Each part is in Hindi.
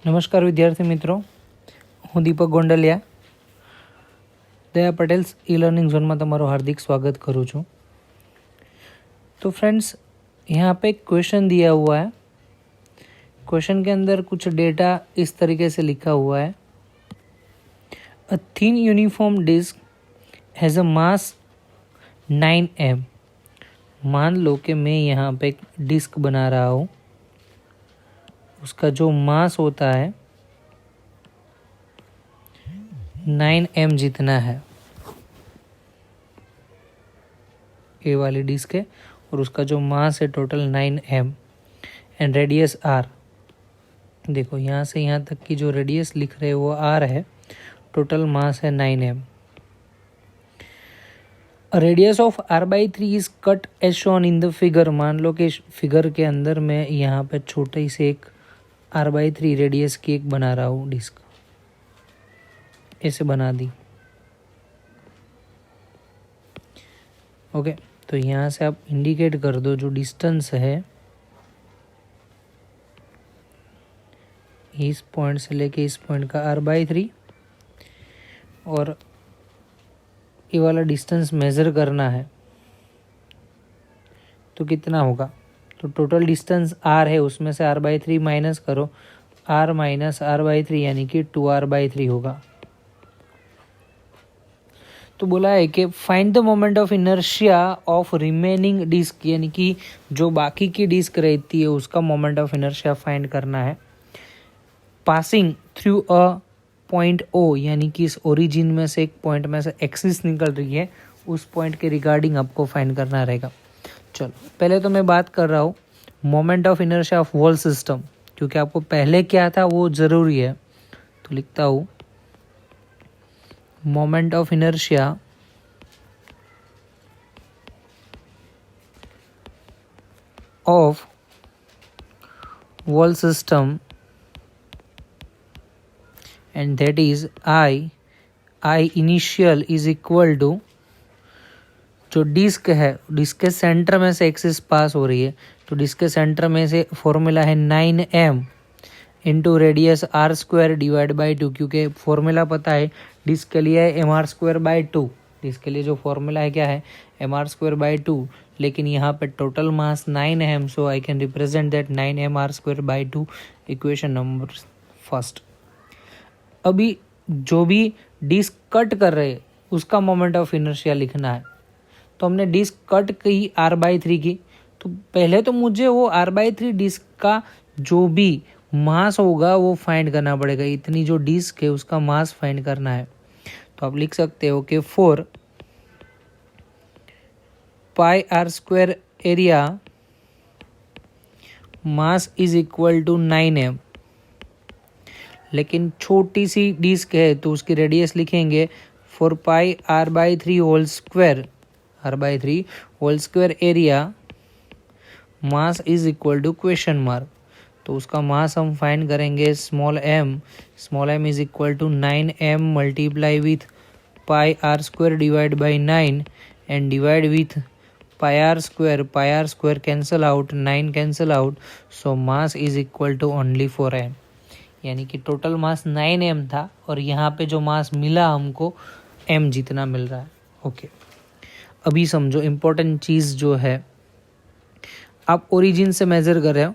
નમસ્કાર વિદ્યાર્થી મિત્રો, હું દીપક ગોંડલિયા दया पटेल्स ई लर्निंग जोन में તમારું हार्दिक स्वागत करूँ છું। तो फ्रेंड्स, यहाँ पे एक क्वेश्चन दिया हुआ है। क्वेश्चन के अंदर कुछ डेटा इस तरीके से लिखा हुआ है। A thin uniform disc has a mass 9m। मान लो कि मैं यहाँ पे एक डिस्क बना रहा हूँ, उसका जो मास होता है 9m जितना है। ए वाली डिस्क है और उसका जो मास है total 9m and radius r। देखो यहाँ से यहाँ तक की जो रेडियस लिख रहे हैं वो r है, टोटल मास है 9m। Radius of r/3 is cut as shown in the figure. मान लो कि फिगर के अंदर मैं यहाँ पे छोटे से एक r/3 रेडियस की एक बना रहा हूँ डिस्क, ऐसे बना दी। ओके, तो यहाँ से आप इंडिकेट कर दो जो डिस्टेंस है इस पॉइंट से लेके इस पॉइंट का r/3, और ये वाला डिस्टेंस मेज़र करना है तो कितना होगा। तो टोटल डिस्टेंस r है, उसमें से r/3 माइनस करो, r माइनस r/3 यानी कि 2r/3 होगा। तो बोला है कि find the moment of inertia of remaining disc, यानी कि जो बाकी की डिस्क रहती है उसका मोमेंट ऑफ इनर्शिया फाइंड करना है। Passing through a point O, यानी कि इस ओरिजिन में से एक पॉइंट में से एक्सिस निकल रही है, उस पॉइंट के रिगार्डिंग आपको फाइंड करना रहेगा। चलो पहले तो मैं बात कर रहा हूँ moment of inertia of whole system, क्योंकि आपको पहले क्या था वो ज़रूरी है। तो लिखता हूँ moment of inertia of whole system, and that is I initial is equal to, जो डिस्क है डिस्क के सेंटर में से एक्सिस पास हो रही है, तो डिस्क के सेंटर में से फॉर्मूला है 9m into radius r² divide by 2, क्योंकि फॉर्मूला पता है डिस्क के लिए है mr²/2। डिस्क के लिए जो फॉर्मूला है क्या है, mr²/2, लेकिन यहाँ पे total mass 9m, so I can represent that 9mr²/2, equation number first. अभी जो भी डिस्क कट कर रहे उसका मोमेंट ऑफ इनर्शिया लिखना है। तो हमने डिस्क कट की r/3 की, तो पहले तो मुझे वो r/3 डिस्क का जो भी मास होगा वो फाइंड करना पड़ेगा। इतनी जो डिस्क है उसका मास फाइंड करना है। तो आप लिख सकते हो कि 4 πr² area mass is equal to 9m। लेकिन छोटी सी डिस्क है तो उसकी रेडियस लिखेंगे 4 πr/3 whole square, r/3 whole square area mass is equal to question mark. तो उसका मास हम फाइंड करेंगे small m is equal to 9m multiply with πr² divide by 9 and divide with πr² cancel out, 9 cancel out, so mass is equal to only 4m। यानी कि टोटल मास 9m था और यहाँ पे जो मास मिला हमको m जितना मिल रहा है। ओके, अभी समझो इम्पोर्टेंट चीज़ जो है, आप ओरिजिन से मेज़र कर रहे हो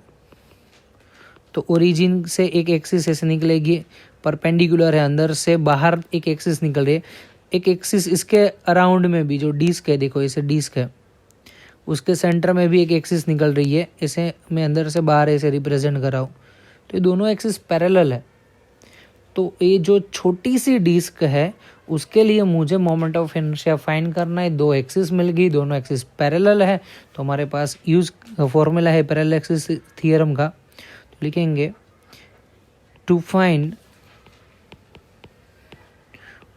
तो ओरिजिन से एक एक्सिस ऐसे निकलेगी, परपेंडिकुलर है, अंदर से बाहर एक एक्सिस निकल रही है। एक एक्सिस इसके अराउंड में भी जो डिस्क है, देखो ऐसे डिस्क है, उसके सेंटर में भी एक एक्सिस निकल रही है, ऐसे मैं अंदर से बाहर ऐसे रिप्रेजेंट कर रहा हूँ। तो ये दोनों एक्सिस पैरेलल है। तो ये जो छोटी सी डिस्क है उसके लिए मुझे मोमेंट ऑफ इनर्शिया फाइंड करना है। दो एक्सिस मिल गई, दोनों एक्सिस पैरेलल है, तो हमारे पास यूज फॉर्मूला है पैरेलल एक्सिस थ्योरम का। तो लिखेंगे to find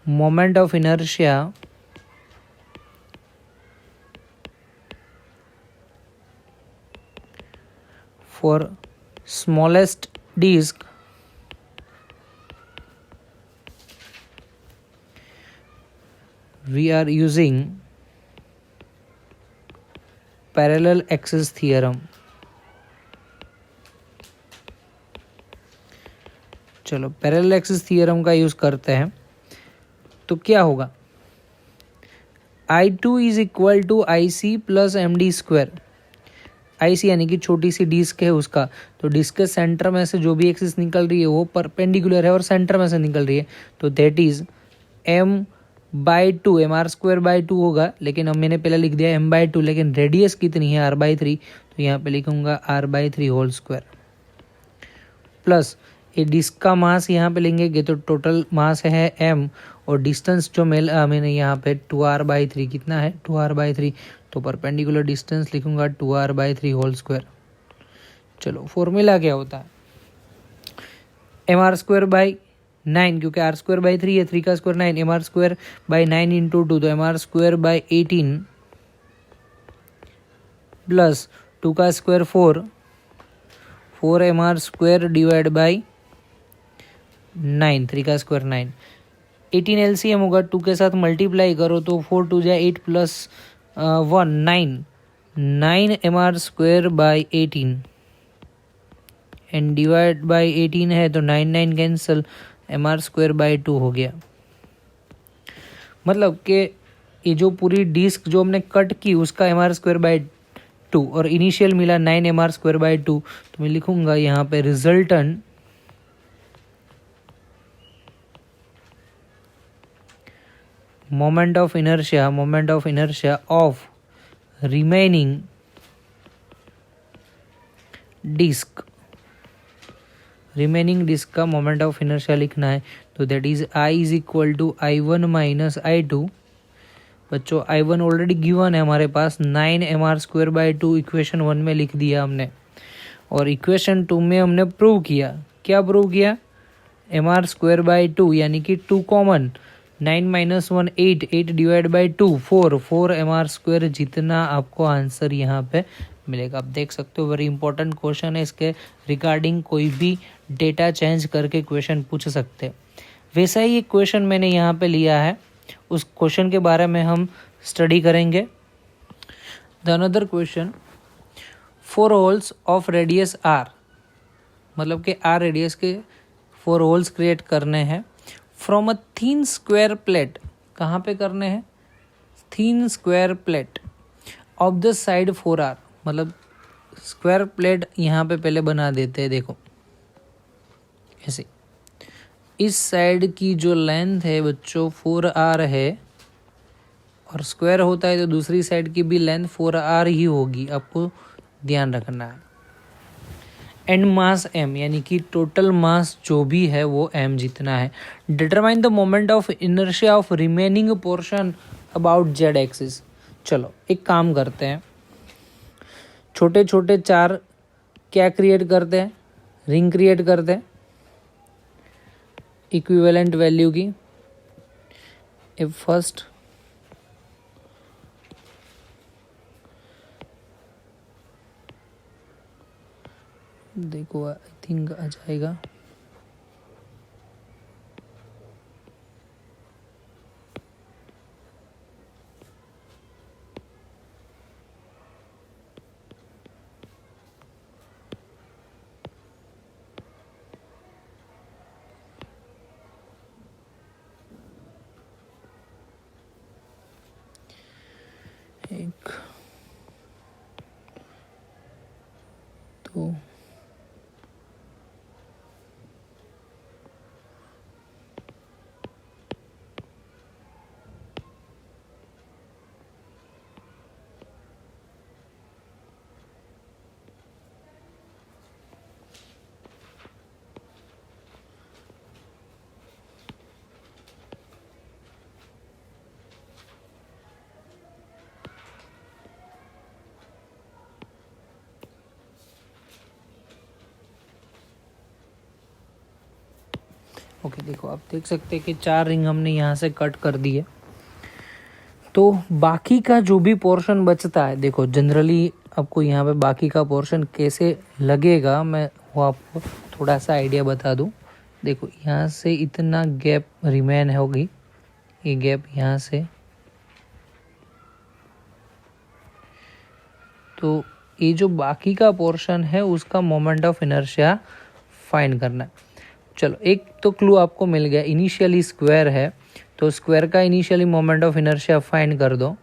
moment of inertia for smallest disc we are using parallel axis theorem। चलो पैरेलल एक्सिस थ्योरम का यूज़ करते हैं, तो क्या होगा, I2 is equal to IC plus MD²। IC यानी कि छोटी सी डिस्क है उसका, तो डिस्क के सेंटर में से जो भी एक्सिस निकल रही है वो परपेंडिकुलर है और सेंटर में से निकल रही है, तो दैट इज M/2, MR² होगा, लेकिन अब मैंने पहले लिख दिया M/2, लेकिन रेडियस कितनी है R/3, तो यहाँ पे लिखूंगा R/3² प्लस ये डिस्क का मास यहाँ पे लेंगे तो टोटल मास है M, और डिस्टेंस जो मैंने यहाँ पे 2R/3 कितना है 2R/3, तो परपेंडिकुलर डिस्टेंस लिखूंगा 2R/3²। चलो फॉर्मूला क्या होता है, MR²/9, क्योंकि R²/3 है, 3 का स्क्वायर 9, MR²/9 इंटू 2, तो MR²/18 प्लस 2 का स्क्वायर 4 MR² डिवाइड बाई 9, 3 का स्क्वायर 9, 18 LCM होगा, 2 के साथ मल्टीप्लाई करो तो 4 2 जा 8 plus 1 9 MR²/18 and divide by 18 है, तो 9 9 कैंसिल, MR²/2 हो गया। मतलब कि ये जो पूरी डिस्क जो हमने कट की उसका MR²/2 और इनिशियल मिला 9 MR²/2, तो मैं लिखूंगा यहाँ पे resultant moment of inertia of remaining disc का मोमेंट ऑफ इनर्शिया लिखना है, तो that is I is equal to I1 minus I2। बच्चों I1 ऑलरेडी गिवन है हमारे पास, 9 MR²/2 इक्वेशन 1 में लिख दिया हमने, और इक्वेशन 2 में हमने प्रूव किया, क्या प्रूव किया, MR²/2 यानी कि 2 common, 9 minus 1 8 divide by 2 4 MR², जितना आपको आंसर यहाँ पे मिलेगा। आप देख सकते हो वेरी इंपॉर्टेंट क्वेश्चन है, इसके रिगार्डिंग कोई भी डेटा चेंज करके क्वेश्चन पूछ सकते हैं। वैसा ही एक क्वेश्चन मैंने यहाँ पे लिया है, उस क्वेश्चन के बारे में हम स्टडी करेंगे। The another question, 4 holes of radius R, मतलब कि R रेडियस के 4 होल्स क्रिएट करने हैं from a thin square plate, कहाँ पे करने हैं, thin square plate of the side 4R, मतलब स्क्वायर प्लेट यहाँ पे पहले बना देते हैं, देखो ऐसे, इस साइड की जो लेंथ है बच्चों 4R है, और स्क्वायर होता है तो दूसरी साइड की भी लेंथ 4R ही होगी, आपको ध्यान रखना है। एंड मास M, यानी कि टोटल मास जो भी है वो M जितना है। Determine the moment of inertia of remaining portion about Z axis. चलो एक काम करते हैं, छोटे छोटे 4 क्या क्रिएट करते हैं, रिंग क्रिएट करते हैं इक्विवेलेंट वैल्यू की। फर्स्ट देखो आई थिंक आ जाएगा, एक तो ओके देखो आप देख सकते हैं कि 4 रिंग हमने यहाँ से कट कर दी है, तो बाकी का जो भी पोर्शन बचता है, देखो जनरली आपको यहाँ पे बाकी का पोर्शन कैसे लगेगा मैं वो आपको थोड़ा सा आइडिया बता दूँ। देखो यहाँ से इतना गैप रिमेन होगी, ये गैप यहाँ से, तो ये जो बाकी का पोर्शन है उसका मोमेंट ऑफ इनर्शिया फाइंड करना है। चलो एक तो क्लू आपको मिल गया, इनिशियली स्क्वायर है तो स्क्वायर का initially moment of inertia find कर दो,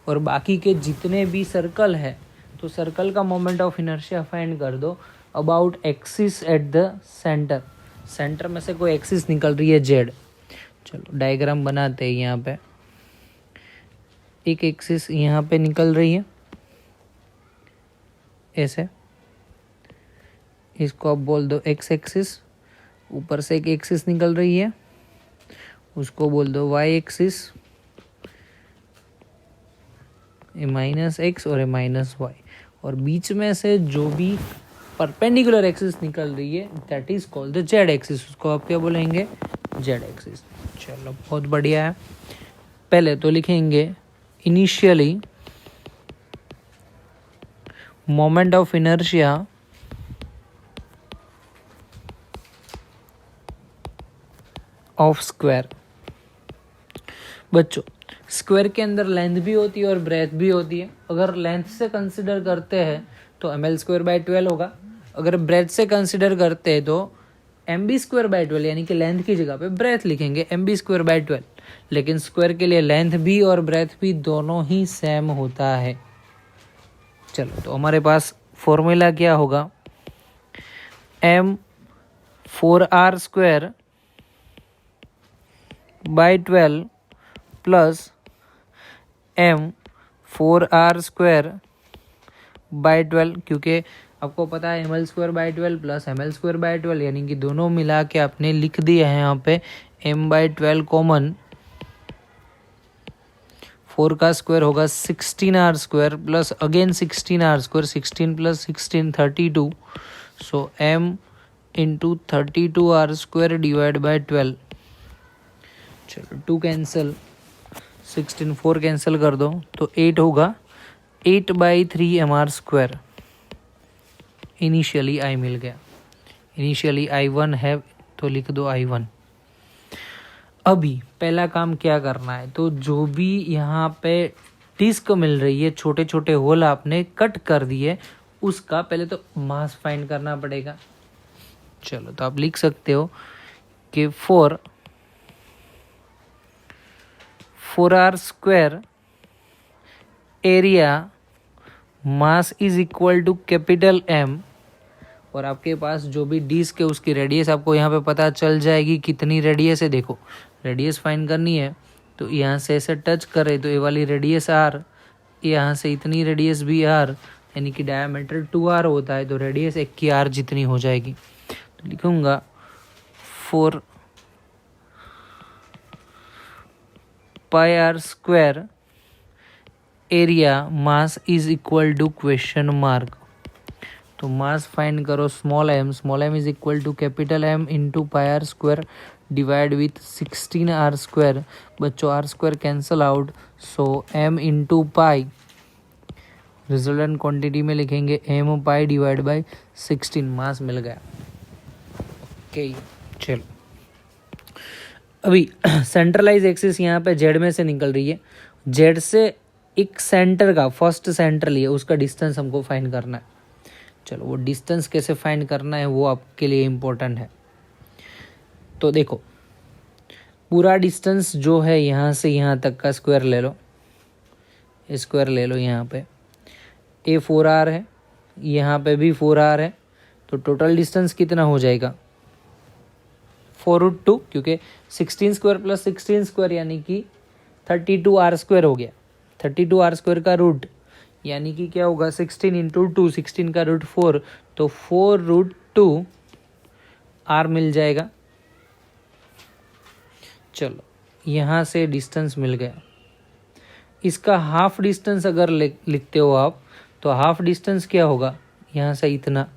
और बाकी के जितने भी सर्कल है तो सर्कल का मोमेंट ऑफ इनर्शिया फाइंड कर दो about axis at the centre. Centre में से कोई एक्सिस निकल रही है जेड। चलो डायग्राम बनाते हैं। यहाँ पे एक एक्सिस यहाँ पे निकल रही है ऐसे, इसको आप बोल दो एक्स एक्सिस। ऊपर से एक एक्सिस निकल रही है, उसको बोल दो वाई एक्सिस, ए माइनस एक्स और ए माइनस वाई। और बीच में से जो भी परपेंडिकुलर एक्सिस निकल रही है that is called the Z axis. उसको आप क्या बोलेंगे? Z axis. चलो बहुत बढ़िया है। पहले तो लिखेंगे initially moment of inertia of square. बच्चों स्क्वायर के अंदर लेंथ भी होती है और ब्रेथ भी होती है। अगर लेंथ से कंसिडर करते हैं तो ml²/12 होगा, अगर ब्रेथ से कंसिडर करते हैं तो mb²/12, यानी कि लेंथ की जगह पे ब्रेथ लिखेंगे mb²/12। लेकिन स्क्वायर के लिए लेंथ भी और ब्रेथ भी दोनों ही सेम होता है। चलो तो हमारे पास फॉर्मूला क्या होगा? m4r²/12 प्लस m4r²/12, क्योंकि आपको पता है ml²/12 प्लस ml²/12, यानी कि दोनों मिला के आपने लिख दिया है यहाँ पे m/12 कॉमन। 4 का स्क्वायर होगा 16r² plus again 16r², 16 plus 16 32, so m into 32r² divide by 12। चलो 2 कैंसिल, 16 4 कैंसिल कर दो तो 8 होगा, 8/3 mr²। इनिशियली आई मिल गया, इनिशियली I1 है तो लिख दो I1। अभी पहला काम क्या करना है, तो जो भी यहाँ पे डिस्क मिल रही है, छोटे छोटे होल आपने कट कर दिए, उसका पहले तो मास फाइंड करना पड़ेगा। चलो तो आप लिख सकते हो कि 4r² area mass is equal to capital M, और आपके पास जो भी डिस्क है उसकी रेडियस आपको यहाँ पे पता चल जाएगी कितनी रेडियस है। देखो रेडियस फाइंड करनी है तो यहाँ से ऐसे टच करे तो ये वाली रेडियस R, यहाँ से इतनी रेडियस भी R, यानी कि डायमीटर 2r होता है, तो रेडियस 1 की R जितनी हो जाएगी। तो लिखूंगा 4 πr² area mass is equal to question mark. तो मास फाइंड करो small m is equal to capital M into πr² divide with 16r²। बच्चों r² cancel out, so m into pi, resultant quantity में लिखेंगे m pi divide by 16। Mass मिल गया। ओके चलो अभी सेंट्रलाइज एक्सिस यहाँ पे जेड में से निकल रही है, जेड से एक सेंटर का फर्स्ट सेंटर लिए उसका डिस्टेंस हमको फाइंड करना है। चलो वो डिस्टेंस कैसे फाइंड करना है वो आपके लिए इम्पोर्टेंट है। तो देखो पूरा डिस्टेंस जो है यहाँ से यहाँ तक का स्क्वायर ले लो, स्क्वायर ले लो। यहाँ पे a 4r है, यहाँ पे भी 4r है, तो टोटल डिस्टेंस कितना हो जाएगा? 4√2, क्योंकि 16² प्लस 16² यानी कि 32r² हो गया। 32r² का रूट यानी कि क्या होगा? 16 इंटू 2, 16 का रूट 4, तो 4√2 r मिल जाएगा। चलो यहाँ से डिस्टेंस मिल गया। इसका हाफ डिस्टेंस अगर लिखते हो आप, तो हाफ डिस्टेंस क्या होगा? यहाँ से इतना,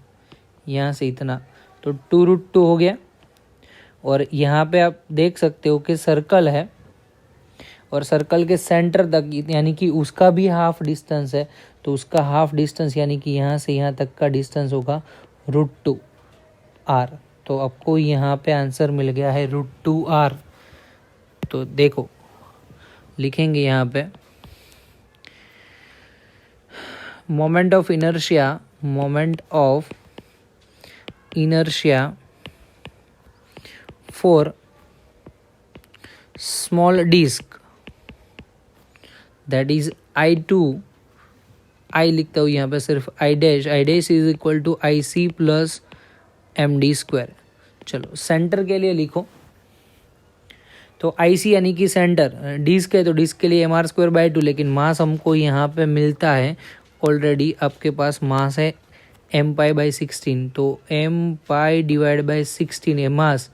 यहाँ से इतना, तो 2√2 हो गया। और यहाँ पे आप देख सकते हो कि सर्कल है और सर्कल के सेंटर तक यानी कि उसका भी हाफ डिस्टेंस है, तो उसका हाफ डिस्टेंस यानी कि यहाँ से यहाँ तक का डिस्टेंस होगा √2r। तो आपको यहाँ पे आंसर मिल गया है √2r। तो देखो लिखेंगे यहाँ पे moment of inertia for small disk, that is I2, I लिखता हूँ यहाँ पे सिर्फ I dash is equal to IC plus MD²। चलो सेंटर के लिए लिखो, तो IC यानी कि सेंटर, डिस्क है तो डिस्क के लिए mr²/2, लेकिन मास हमको यहाँ पे मिलता है ऑलरेडी, आपके पास मास है m π/16, तो m π/16 है मास,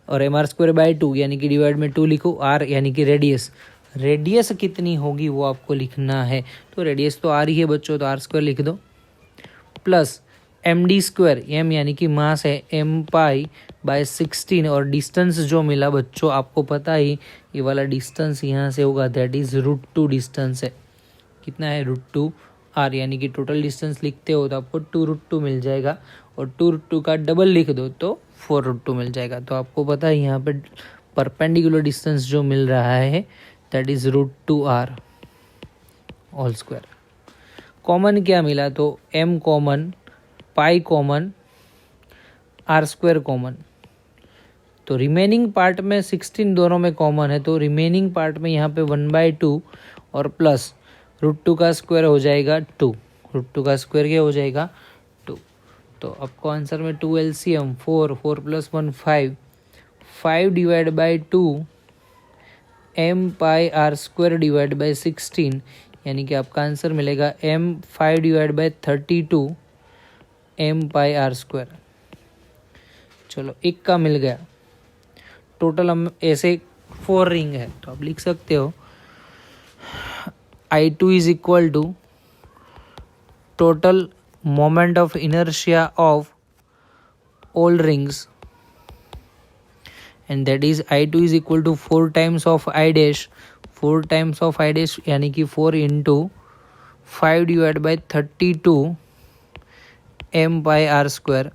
और mr²/2 यानी कि डिवाइड में 2 लिखो, r यानी कि रेडियस कितनी होगी वो आपको लिखना है, तो रेडियस तो r ही है बच्चों, तो r² लिख दो, प्लस MD², m यानी कि मास है m π/16, और डिस्टेंस जो मिला बच्चों आपको पता ही, ये वाला डिस्टेंस यहाँ से होगा, दैट इज √2 डिस्टेंस है, कितना है √2r, यानी कि टोटल डिस्टेंस लिखते हो तो आपको 2√2 मिल जाएगा, और 2√2 का डबल लिख दो तो 4√2 मिल जाएगा। तो आपको पता है यहाँ पे परपेंडिकुलर डिस्टेंस जो मिल रहा है that is √2r whole square. Common क्या मिला, तो m common, pi common, r² common, तो रिमेनिंग पार्ट में 16 दोनों में कॉमन है, तो रिमेनिंग पार्ट में यहाँ पे 1/2 और प्लस √2 का स्क्वायर हो जाएगा 2, √2 का स्क्वायर क्या हो जाएगा 2, तो आपको आंसर में 2 LCM 4 + 1 5 divide by 2 m πr² / 16, यानी कि आपका आंसर मिलेगा m5 divide by 32 m πr²। चलो एक का मिल गया, टोटल हम ऐसे 4 रिंग है, तो आप लिख सकते हो I2 is equal to total moment of inertia of all rings, and that is I2 is equal to 4 times of I dash, 4 times of I dash यानी कि 4 × 5 डिवाइड बाई 32 m/r²,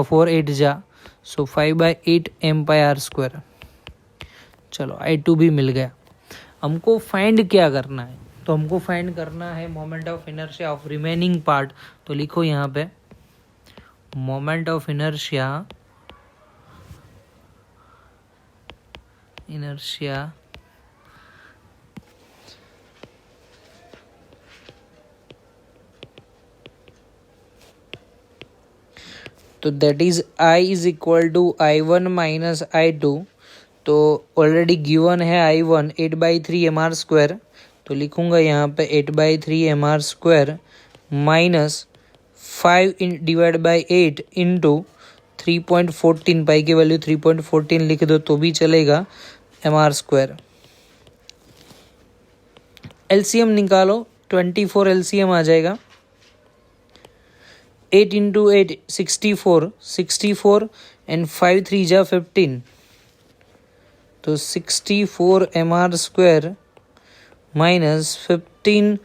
4 8 जा, सो 5/8 m/r²। चलो I2 भी मिल गया। हमको फाइंड क्या करना है, तो हमको फाइंड करना है moment of inertia of remaining part, तो लिखो यहाँ पे मोमेंट ऑफ इनर्शिया तो that is I is equal to I1 minus I2, तो ऑलरेडी गिवन है I1 8/3 mr², तो लिखूंगा यहाँ पे 8/3 mr² minus 5 divide by 8 into 3.14, पाई की वैल्यू 3.14 लिख दो तो भी चलेगा, mr²। LCM निकालो, 24 LCM आ जाएगा, 8 × 8 64 एंड 5 3 जा 15, तो 64 mr² माइनस 15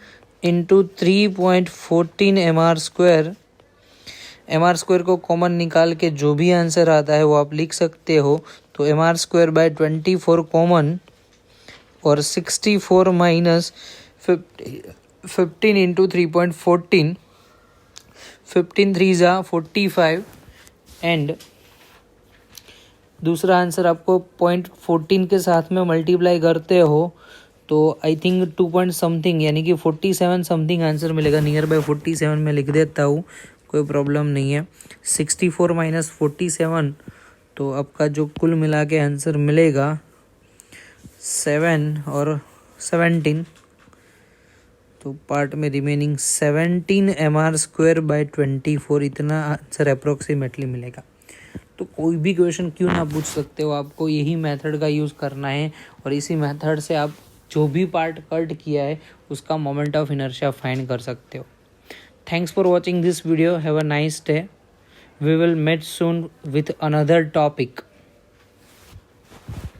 × 3.14 mr²। mr² को कॉमन निकाल के जो भी आंसर आता है वो आप लिख सकते हो, तो mr²/24 कॉमन, और 64 माइनस 15 × 3.14, 15 3 जा 45, एंड दूसरा आंसर आपको 0.14 के साथ में मल्टीप्लाई करते हो तो आई थिंक 2 पॉइंट समथिंग यानी कि 47 समथिंग आंसर मिलेगा, नियर बाय 47 में लिख देता हूँ, कोई प्रॉब्लम नहीं है। 64 माइनस 47, तो आपका जो कुल मिला के आंसर मिलेगा 7 और 17, तो पार्ट में रिमेनिंग 17 mr²/24, इतना आंसर अप्रोक्सीमेटली मिलेगा। तो कोई भी क्वेश्चन क्यों ना पूछ सकते हो, आपको यही मेथड का यूज़ करना है, और इसी मेथड से आप जो भी पार्ट कट किया है उसका मोमेंट ऑफ इनर्शिया फाइंड कर सकते हो। Thanks for watching this video, have a nice day, we will met soon with another topic.